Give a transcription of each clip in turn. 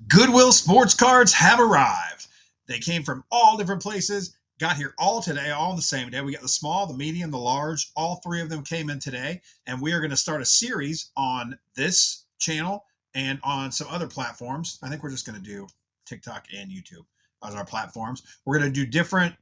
Goodwill Sports Cards have arrived. They came from all different places, got here all today, all on the same day. We got the small, the medium, the large. All three of them came in today, and we are going to start a series on this channel and on some other platforms. I think we're just going to do TikTok and YouTube as our platforms. We're going to do different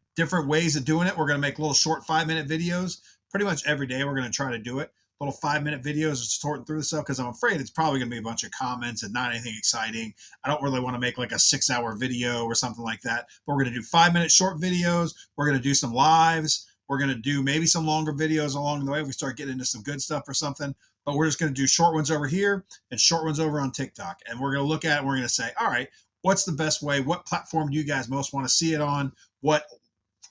ways of doing it. We're going to make little short 5-minute videos pretty much every day. We're going to try to do it. Little 5-minute videos sorting through the stuff because I'm afraid it's probably going to be a bunch of comments and not anything exciting. I don't really want to make like a 6-hour video or something like that. But we're going to do 5-minute short videos. We're going to do some lives. We're going to do maybe some longer videos along the way if we start getting into some good stuff or something. But we're just going to do short ones over here and short ones over on TikTok. And we're going to look at it and we're going to say, all right, what's the best way? What platform do you guys most want to see it on? What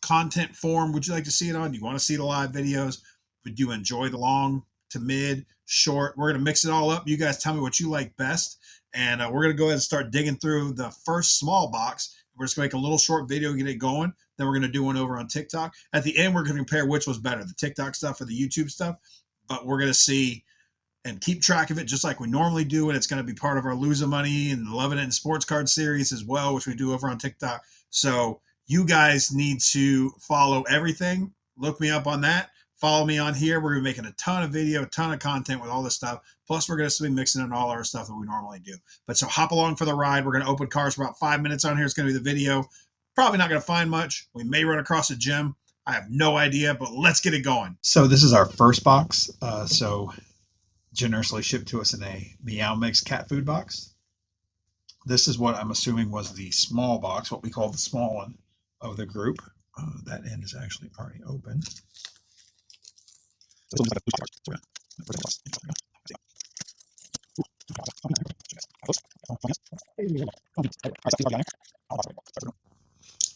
content form would you like to see it on? Do you want to see the live videos? Would you enjoy the long to mid, short? We're going to mix it all up. You guys tell me what you like best. And we're going to go ahead and start digging through the first small box. We're just going to make a little short video, get it going. Then we're going to do one over on TikTok. At the end, we're going to compare which was better, the TikTok stuff or the YouTube stuff. But we're going to see and keep track of it just like we normally do. And it's going to be part of our Losing Money and Loving It in Sports Card series as well, which we do over on TikTok. So you guys need to follow everything. Look me up on that. Follow me on here. We're going to be making a ton of video, a ton of content with all this stuff. Plus, we're going to be mixing in all our stuff that we normally do. But so hop along for the ride. We're going to open cards for about 5 minutes on here. It's going to be the video. Probably not going to find much. We may run across a gem. I have no idea, but let's get it going. So this is our first box. So generously shipped to us in a Meow Mix cat food box. This is what I'm assuming was the small box, what we call the small one of the group. That end is actually already open.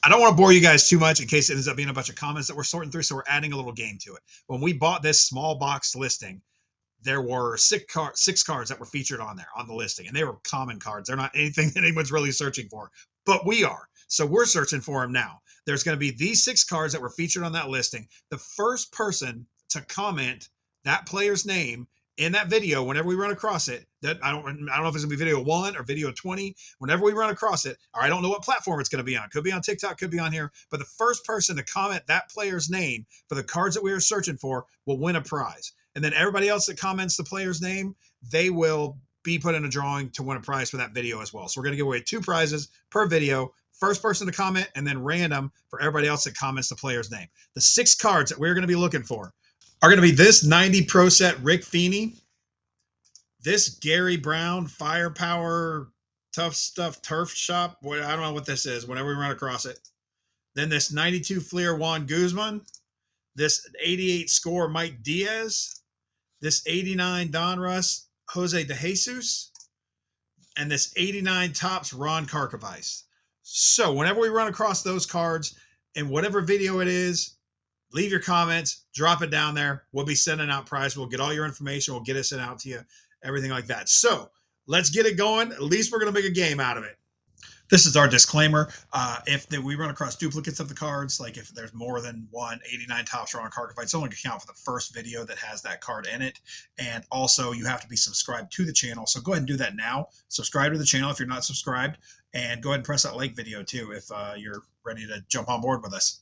I don't want to bore you guys too much in case it ends up being a bunch of comments that we're sorting through, so we're adding a little game to it. When we bought this small box listing, there were six cards that were featured on there on the listing, and they were common cards. They're not anything that anyone's really searching for, but we are. So we're searching for them now. There's going to be these 6 cards that were featured on that listing. The first person to comment that player's name in that video, whenever we run across it, that I don't know if it's gonna be video 1 or video 20. Whenever we run across it, or I don't know what platform it's gonna be on. Could be on TikTok, could be on here. But the first person to comment that player's name for the cards that we are searching for will win a prize. And then everybody else that comments the player's name, they will be put in a drawing to win a prize for that video as well. So we're gonna give away 2 prizes per video. First person to comment, and then random for everybody else that comments the player's name. The 6 cards that we're gonna be looking for are going to be this 90 Pro Set Rick Feeney, this Gary Brown Firepower Tough Stuff Turf Shop. I don't know what this is whenever we run across it. Then this 92 Fleer Juan Guzman, this 88 Score Mike Diaz, this 89 Donruss Jose De Jesus, and this 89 Topps Ron Karkovice. So whenever we run across those cards in whatever video it is, leave your comments, drop it down there. We'll be sending out prize. We'll get all your information. We'll get it sent out to you, everything like that. So let's get it going. At least we're going to make a game out of it. This is our disclaimer. If we run across duplicates of the cards, like if there's more than one 89 Topps Ron Karkovice, it's only going to count for the first video that has that card in it. And also you have to be subscribed to the channel. So go ahead and do that now. Subscribe to the channel if you're not subscribed. And go ahead and press that like video too if you're ready to jump on board with us.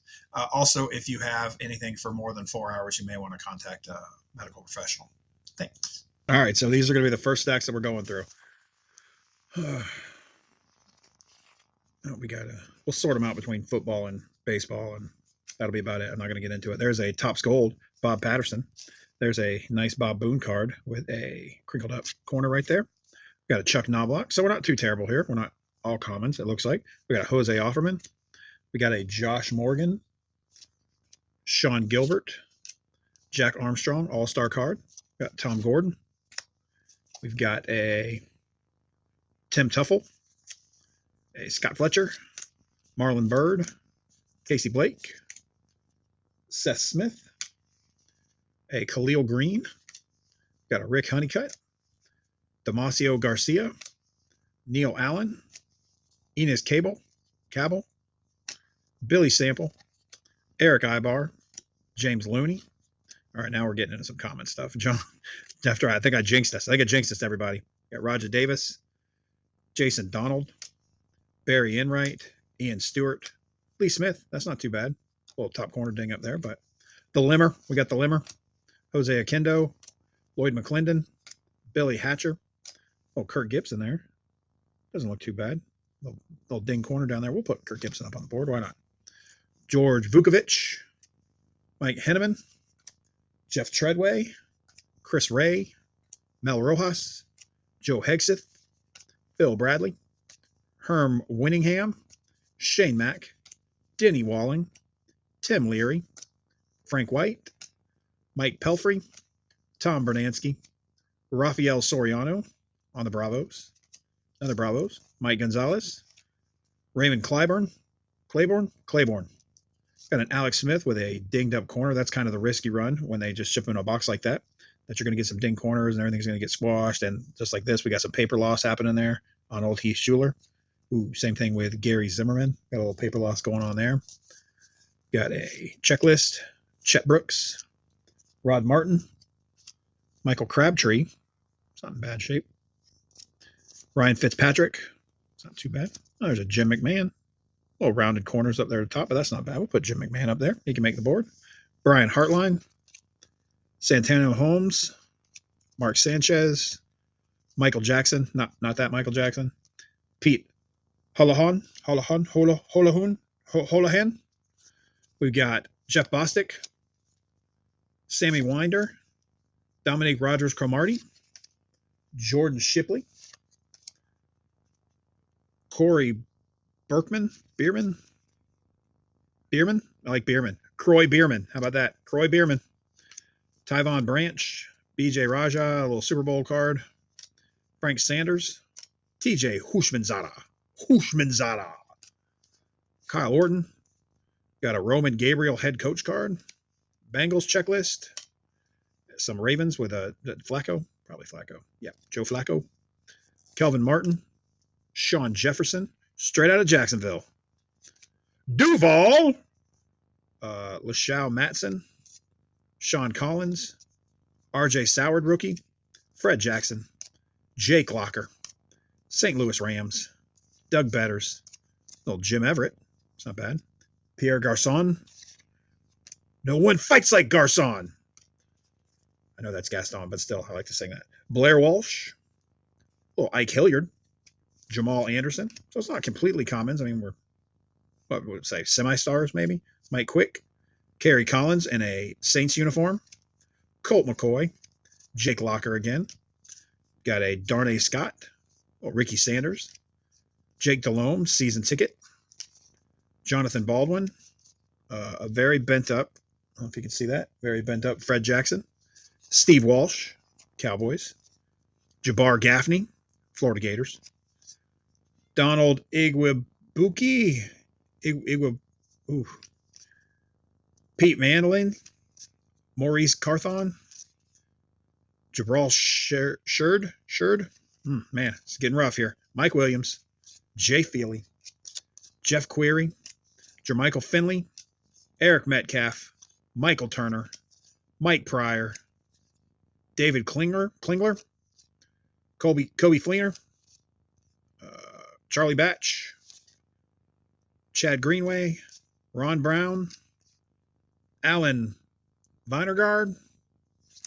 Also, if you have anything for more than 4 hours, you may want to contact a medical professional. Thanks. All right, so these are going to be the first stacks that we're going through. We'll sort them out between football and baseball, and that'll be about it. I'm not going to get into it. There's a Topps Gold Bob Patterson. There's a nice Bob Boone card with a crinkled up corner right there. We got a Chuck Knobloch, so we're not too terrible here. We're not all commons, it looks like. We got a Jose Offerman. We got a Josh Morgan, Sean Gilbert, Jack Armstrong, all-star card. We got Tom Gordon. We've got a Tim Tuffle, a Scott Fletcher, Marlon Byrd, Casey Blake, Seth Smith, a Khalil Green. We've got a Rick Honeycutt, Damasio Garcia, Neil Allen, Enos Cabell, Billy Sample, Eric Ibar, James Looney. All right, now we're getting into some common stuff. John, I think I jinxed us. I think I jinxed us, everybody. We got Roger Davis, Jason Donald, Barry Enright, Ian Stewart, Lee Smith. That's not too bad. A little top corner ding up there, but the Limmer. We got the Limmer. Jose Akendo, Lloyd McClendon, Billy Hatcher. Oh, Kurt Gibson there. Doesn't look too bad. Little ding corner down there. We'll put Kurt Gibson up on the board. Why not? George Vukovic, Mike Henneman, Jeff Treadway, Chris Ray, Mel Rojas, Joe Hegseth, Phil Bradley, Herm Winningham, Shane Mack, Denny Walling, Tim Leary, Frank White, Mike Pelfrey, Tom Bernansky, Rafael Soriano on the Bravos, another Bravos, Mike Gonzalez, Raymond Claiborne. Got an Alex Smith with a dinged up corner. That's kind of the risky run when they just ship in a box like that you're going to get some ding corners and everything's going to get squashed. And just like this, we got some paper loss happening there on old Heath Schuler. Ooh, same thing with Gary Zimmerman. Got a little paper loss going on there. Got a checklist. Chet Brooks, Rod Martin, Michael Crabtree. It's not in bad shape. Ryan Fitzpatrick. It's not too bad. Oh, there's a Jim McMahon. Little rounded corners up there at the top, but that's not bad. We'll put Jim McMahon up there. He can make the board. Brian Hartline, Santana Holmes, Mark Sanchez, Michael Jackson. Not that Michael Jackson. Pete Holohan. We've got Jeff Bostic, Sammy Winder, Dominique Rogers Cromartie, Jordan Shipley, Corey Bierman. I like Bierman. Croy Bierman. How about that? Croy Bierman. Tyvon Branch, BJ Raja, a little Super Bowl card. Frank Sanders, TJ Hushmanzada. Kyle Orton. Got a Roman Gabriel head coach card. Bengals checklist. Some Ravens with a Flacco. Probably Flacco. Yeah, Joe Flacco. Kelvin Martin. Sean Jefferson. Straight out of Jacksonville. Duval. LaShaw Matson. Sean Collins. RJ Soward rookie. Fred Jackson. Jake Locker. St. Louis Rams. Doug Betters. Little Jim Everett. It's not bad. Pierre Garçon. No one fights like Garçon. I know that's Gaston, but still, I like to sing that. Blair Walsh. Little Ike Hilliard. Jamal Anderson. So it's not completely commons. I mean, we're, what would it say, semi-stars maybe? Mike Quick. Kerry Collins in a Saints uniform. Colt McCoy. Jake Locker again. Got a Darnay Scott. Ricky Sanders. Jake Delhomme, season ticket. Jonathan Baldwin. A very bent up, I don't know if you can see that, very bent up Fred Jackson. Steve Walsh, Cowboys. Jabbar Gaffney, Florida Gators. Donald Igwebuki. Pete Mandolin. Maurice Carthon. Jabral Sherd. Man, it's getting rough here. Mike Williams. Jay Feely. Jeff Query. Jermichael Finley. Eric Metcalf. Michael Turner. Mike Pryor. David Klingler. Kobe Fleener. Charlie Batch. Chad Greenway. Ron Brown. Alan Vinergard.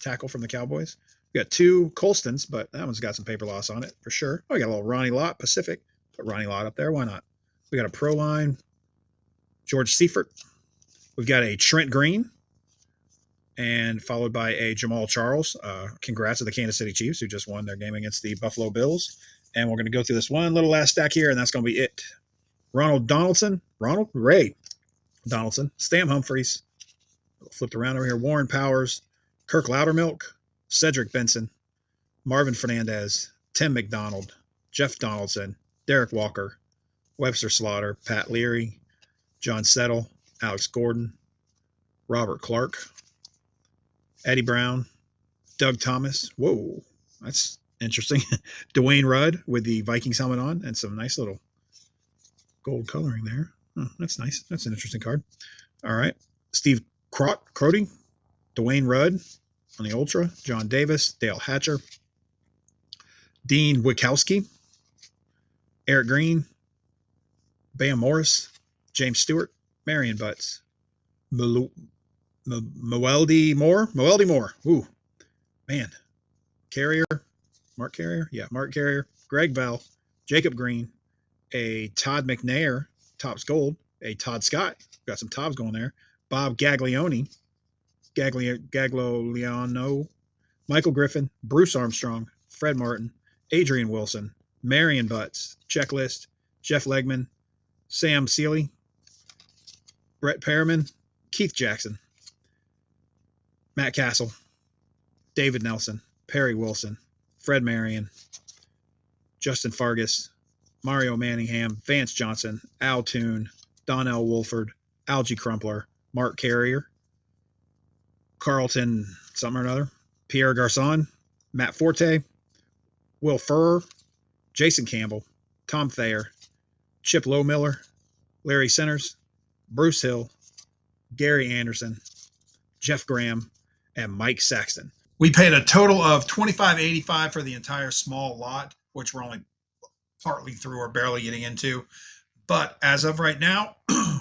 Tackle from the Cowboys. We got two Colstons, but that one's got some paper loss on it for sure. Oh, we got a little Ronnie Lott, Pacific. Put Ronnie Lott up there. Why not? We got a Pro Line. George Seifert. We've got a Trent Green. And followed by a Jamal Charles. Congrats to the Kansas City Chiefs, who just won their game against the Buffalo Bills. And we're going to go through this one little last stack here, and that's going to be it. Ronald Ray Donaldson. Stam Humphreys. Flipped around over here. Warren Powers. Kirk Loudermilk. Cedric Benson. Marvin Fernandez. Tim McDonald. Jeff Donaldson. Derek Walker. Webster Slaughter. Pat Leary. John Settle. Alex Gordon. Robert Clark. Eddie Brown. Doug Thomas. Whoa, that's interesting. Dwayne Rudd with the Vikings helmet on and some nice little gold coloring there. Oh, that's nice. That's an interesting card. All right. Steve Crotty. Dwayne Rudd on the Ultra. John Davis. Dale Hatcher. Dean Witkowski. Eric Green. Bam Morris, James Stewart, Marion Butts, Moeldy Moore. Ooh, man. Carrier, Mark Carrier. Yeah, Mark Carrier. Greg Bell, Jacob Green, a Todd McNair, Topps Gold, a Todd Scott. Got some Tops going there. Bob Gaglione, Gagliano, Michael Griffin, Bruce Armstrong, Fred Martin, Adrian Wilson, Marion Butts, Checklist, Jeff Legman, Sam Seeley, Brett Perriman, Keith Jackson, Matt Castle, David Nelson, Perry Wilson, Fred Marion, Justin Fargas, Mario Manningham, Vance Johnson, Al Toon, Donnell Wolford, Algie Crumpler, Mark Carrier, Carlton something or another, Pierre Garcon, Matt Forte, Will Furrer, Jason Campbell, Tom Thayer, Chip Lowmiller, Larry Centers, Bruce Hill, Gary Anderson, Jeff Graham, and Mike Saxton. We paid a total of $25.85 for the entire small lot, which we're only partly through or barely getting into. But as of right now,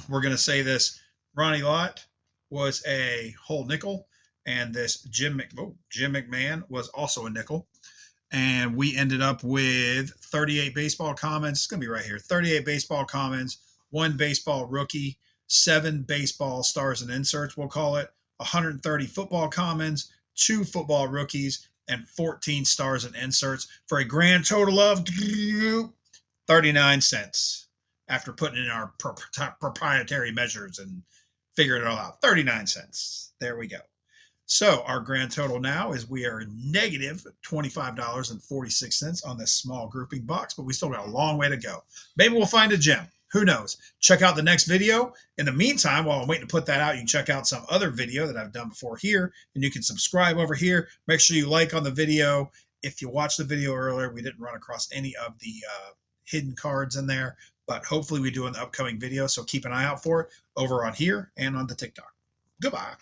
we're going to say this Ronnie Lott was a whole nickel, and this Jim McMahon was also a nickel. And we ended up with 38 baseball commons. It's going to be right here. 38 baseball commons, 1 baseball rookie, 7 baseball stars and inserts, we'll call it, 130 football commons, 2 football rookies, and 14 stars and inserts for a grand total of 39 cents after putting in our proprietary measures and figuring it all out. 39 cents. There we go. So our grand total now is we are negative $25.46 on this small grouping box, but we still got a long way to go. Maybe we'll find a gem. Who knows? Check out the next video. In the meantime, while I'm waiting to put that out, you can check out some other video that I've done before here, and you can subscribe over here. Make sure you like on the video. If you watched the video earlier, we didn't run across any of the hidden cards in there, but hopefully we do in the upcoming video, so keep an eye out for it over on here and on the TikTok. Goodbye.